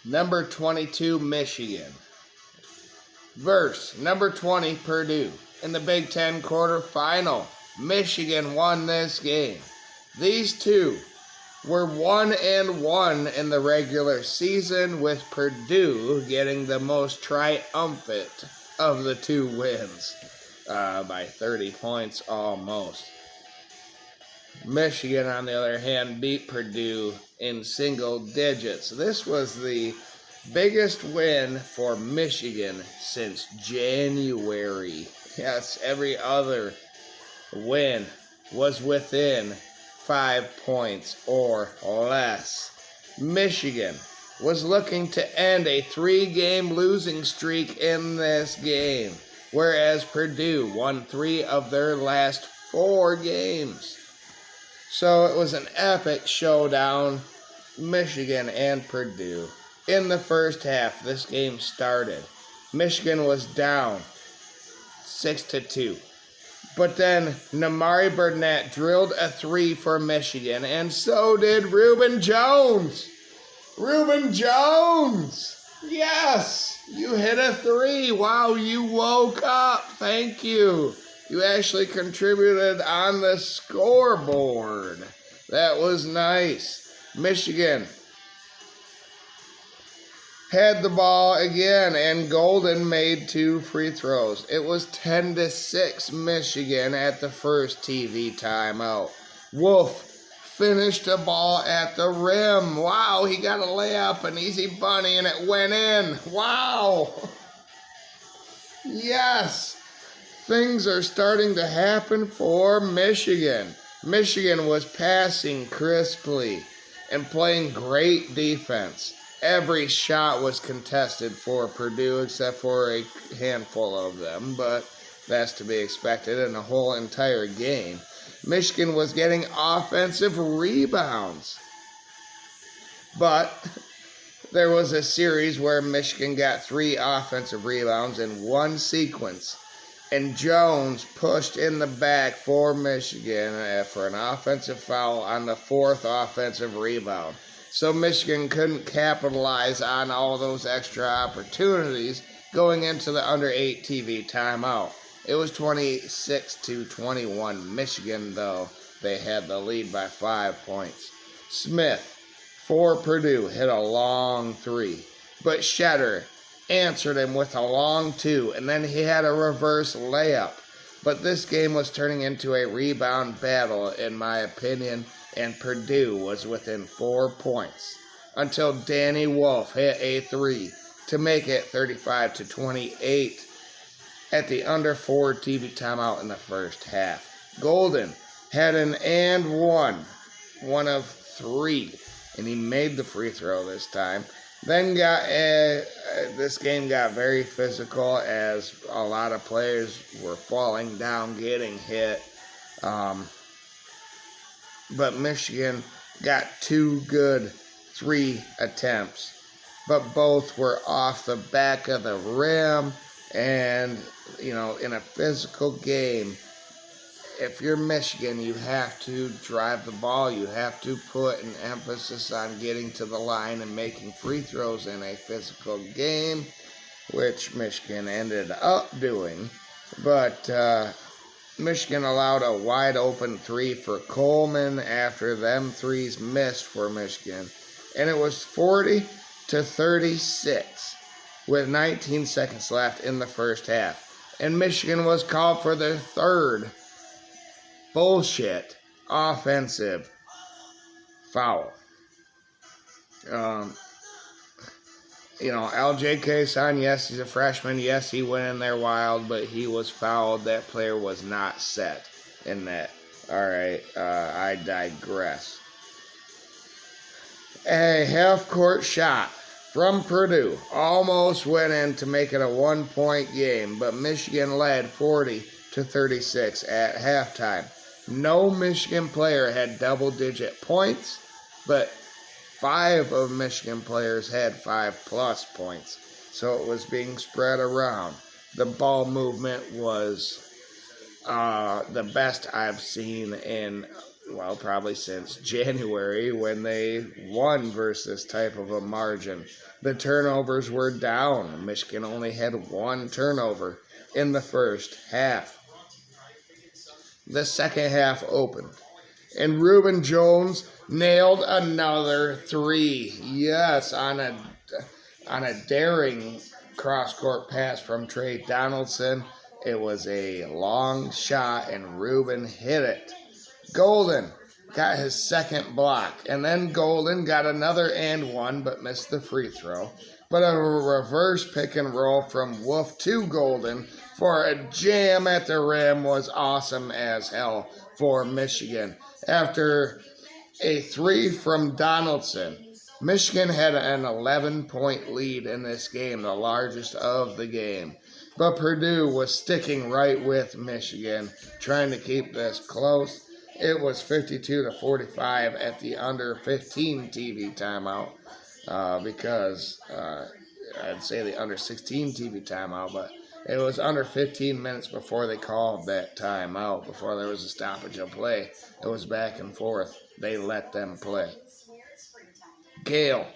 number 22 Michigan versus number 20 Purdue in the Big Ten quarterfinal. Michigan won this game. These two were 1-1 in the regular season, with Purdue getting the most triumphant of the two wins by 30 points almost. Michigan, on the other hand, beat Purdue in single digits. This was the biggest win for Michigan since January. Yes, every other win was within 5 points or less. Michigan was looking to end a 3-game losing streak in this game, whereas Purdue won 3 of their last 4 games. So it was an epic showdown, Michigan and Purdue. In the first half, this game started. Michigan was down 6-2. But then Namari Burnett drilled a 3 for Michigan, and so did Reuben Jones. Reuben Jones! Yes! You hit a 3. Wow, you woke up. Thank you. You actually contributed on the scoreboard. That was nice. Michigan had the ball again, and Golden made 2 free throws. It was 10-6 Michigan at the first TV timeout. Wolf finished the ball at the rim. Wow, he got a layup, an easy bunny, and it went in. Wow. Yes. Things are starting to happen for Michigan. Michigan was passing crisply and playing great defense. Every shot was contested for Purdue except for a handful of them, but that's to be expected in the whole entire game. Michigan was getting offensive rebounds. But there was a series where Michigan got 3 offensive rebounds in one sequence, and Jones pushed in the back for Michigan for an offensive foul on the 4th offensive rebound. So Michigan couldn't capitalize on all those extra opportunities going into the under 8 TV timeout. It was 26-21 Michigan, though they had the lead by 5 points. Smith for Purdue hit a long 3, but Shetter answered him with a long 2, and then he had a reverse layup. But this game was turning into a rebound battle, in my opinion, and Purdue was within 4 points until Danny Wolf hit a 3 to make it 35-28 at the under 4 TV timeout in the first half. Golden had an and one of 3, and he made the free throw this time. Then this game got very physical as a lot of players were falling down, getting hit. But Michigan got 2 good 3 attempts, but both were off the back of the rim. And, in a physical game, if you're Michigan, you have to drive the ball. You have to put an emphasis on getting to the line and making free throws in a physical game, which Michigan ended up doing. But Michigan allowed a wide open 3 for Coleman after them 3s missed for Michigan. And it was 40-36 with 19 seconds left in the first half. And Michigan was called for their 3rd bullshit offensive foul. LJK son, yes, he's a freshman. Yes, he went in there wild, but he was fouled. That player was not set in that. All right, I digress. A half-court shot from Purdue almost went in to make it a 1-point game, but Michigan led 40-36 at halftime. No Michigan player had double-digit points, but 5 of Michigan players had 5+ points, so it was being spread around. The ball movement was the best I've seen in well, probably since January when they won versus this type of a margin. The turnovers were down. Michigan only had one turnover in the first half. The second half opened, and Reuben Jones nailed another three. Yes, on a daring cross-court pass from Trey Donaldson. It was a long shot, and Reuben hit it. Golden got his second block, and then Golden got another and one, but missed the free throw. But a reverse pick and roll from Wolf to Golden for a jam at the rim was awesome as hell for Michigan. After a three from Donaldson, Michigan had an 11-point lead in this game, the largest of the game. But Purdue was sticking right with Michigan, trying to keep this close. It was 52-45 at the under 15 TV timeout because I'd say the under 16 TV timeout, but it was under 15 minutes before they called that timeout, before there was a stoppage of play. It was back and forth. They let them play. Gale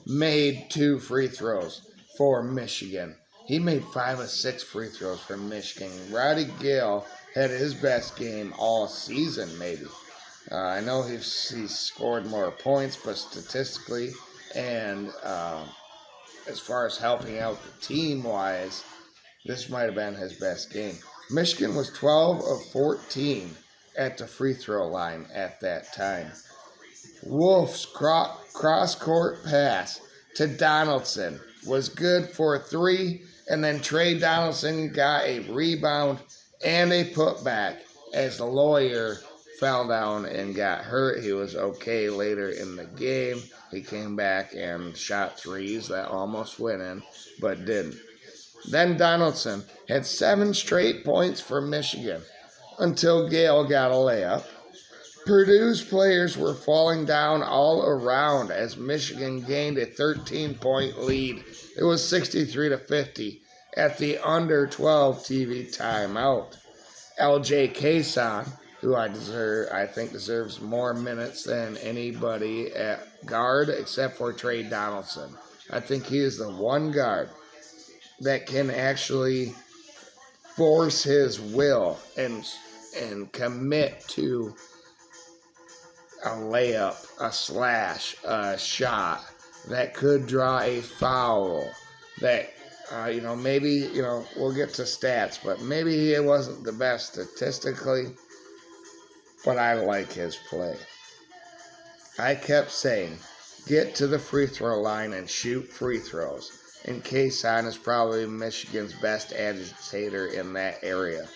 made 2 free throws for Michigan. He made 5 of 6 free throws for Michigan. Roddy Gale had his best game all season, maybe. I know he's scored more points, but statistically and as far as helping out the team-wise, this might have been his best game. Michigan was 12 of 14 at the free throw line at that time. Wolf's cross-court pass to Donaldson was good for 3, and then Trey Donaldson got a rebound and a putback as the lawyer fell down and got hurt. He was okay later in the game. He came back and shot threes that almost went in, but didn't. Then Donaldson had 7 straight points for Michigan until Gale got a layup. Purdue's players were falling down all around as Michigan gained a 13-point lead. It was 63-50 at the under 12 TV timeout. LJ Kayson, who I think deserves more minutes than anybody at guard except for Trey Donaldson. I think he is the one guard that can actually force his will and commit to a layup, a slash, a shot that could draw a foul. That, maybe, we'll get to stats, but maybe he wasn't the best statistically, but I like his play. I kept saying, get to the free throw line and shoot free throws. And Kayson is probably Michigan's best agitator in that area.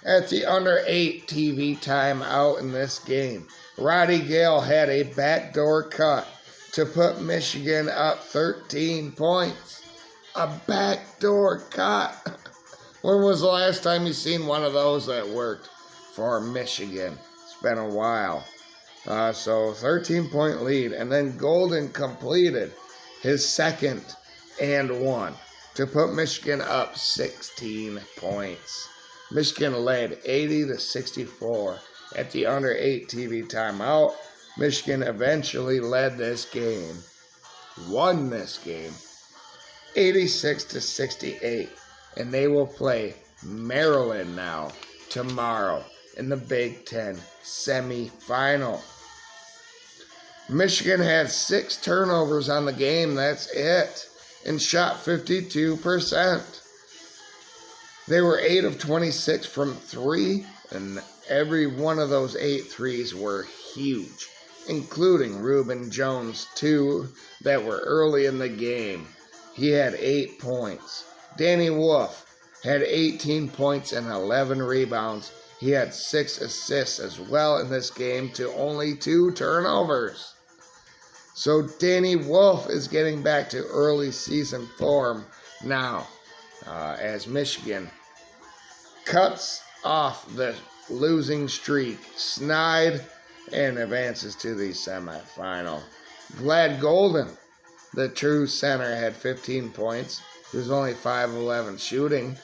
At the under 8 TV timeout in this game, Roddy Gale had a backdoor cut to put Michigan up 13 points. A backdoor cut. When was the last time you seen one of those that worked for Michigan? It's been a while. So 13-point lead. And then Golden completed his second and one to put Michigan up 16 points. Michigan led 80-64 at the under 8 TV timeout. Michigan eventually led this game, won this game, 86-68, and they will play Maryland now tomorrow in the Big Ten semifinal. Michigan had 6 turnovers on the game, that's it, and shot 52%. They were 8 of 26 from 3, and every one of those 8 threes were huge, including Reuben Jones, 2 that were early in the game. He had 8 points. Danny Wolf had 18 points and 11 rebounds. He had 6 assists as well in this game to only 2 turnovers. So Danny Wolf is getting back to early season form now as Michigan cuts off the losing streak, snide, and advances to the semifinal. Vlad Golden, the true center, had 15 points. He was only 5 of 11 shooting,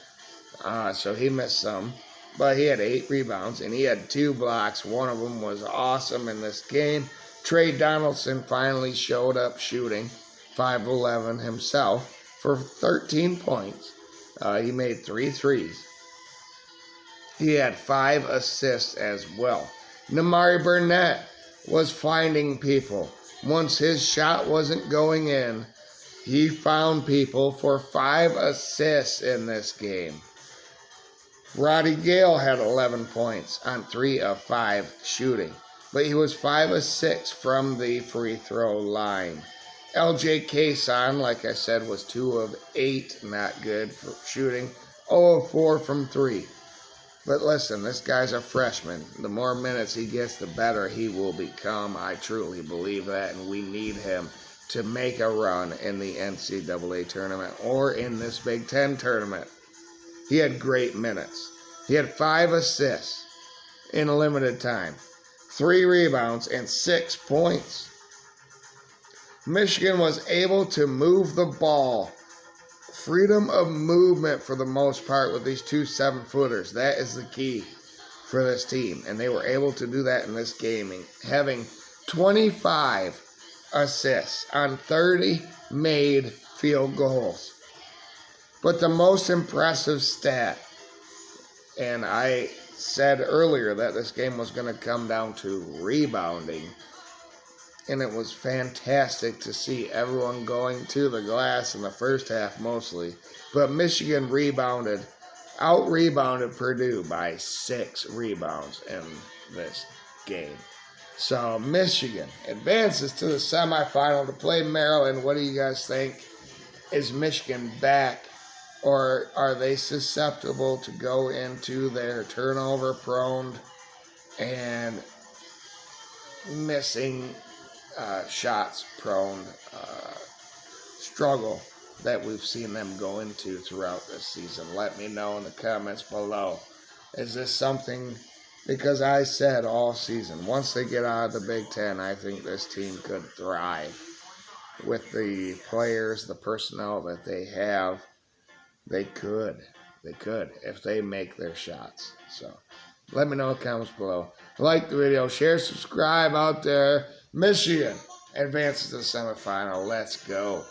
so he missed some. but he had 8 rebounds and he had 2 blocks. One of them was awesome in this game. Trey Donaldson finally showed up shooting, 5'11" himself, for 13 points. He made 3 threes. He had 5 assists as well. Namari Burnett was finding people. Once his shot wasn't going in, he found people for 5 assists in this game. Roddy Gale had 11 points on 3 of 5 shooting, but he was 5 of 6 from the free throw line. LJ Kayson, like I said, was 2 of 8, not good for shooting, 0 of 4 from 3. But listen, this guy's a freshman. The more minutes he gets, the better he will become. I truly believe that, and we need him to make a run in the NCAA tournament or in this Big Ten tournament. He had great minutes. He had 5 assists in a limited time, 3 rebounds, and 6 points. Michigan was able to move the ball. Freedom of movement for the most part with these 2 7-footers. That is the key for this team. And they were able to do that in this game, having 25 assists on 30 made field goals. But the most impressive stat, and I said earlier that this game was going to come down to rebounding, and it was fantastic to see everyone going to the glass in the first half mostly. But Michigan out-rebounded Purdue by 6 rebounds in this game. So Michigan advances to the semifinal to play Maryland. What do you guys think? Is Michigan back, or are they susceptible to go into their turnover-prone and missing shots-prone struggle that we've seen them go into throughout this season? Let me know in the comments below. Is this something, because I said all season, once they get out of the Big Ten, I think this team could thrive. With the players, the personnel that they have, they could, if they make their shots. So, let me know in the comments below. Like the video, share, subscribe out there. Michigan advances to the semifinal. Let's go.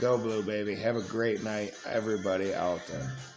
Go Blue, baby. Have a great night, everybody out there.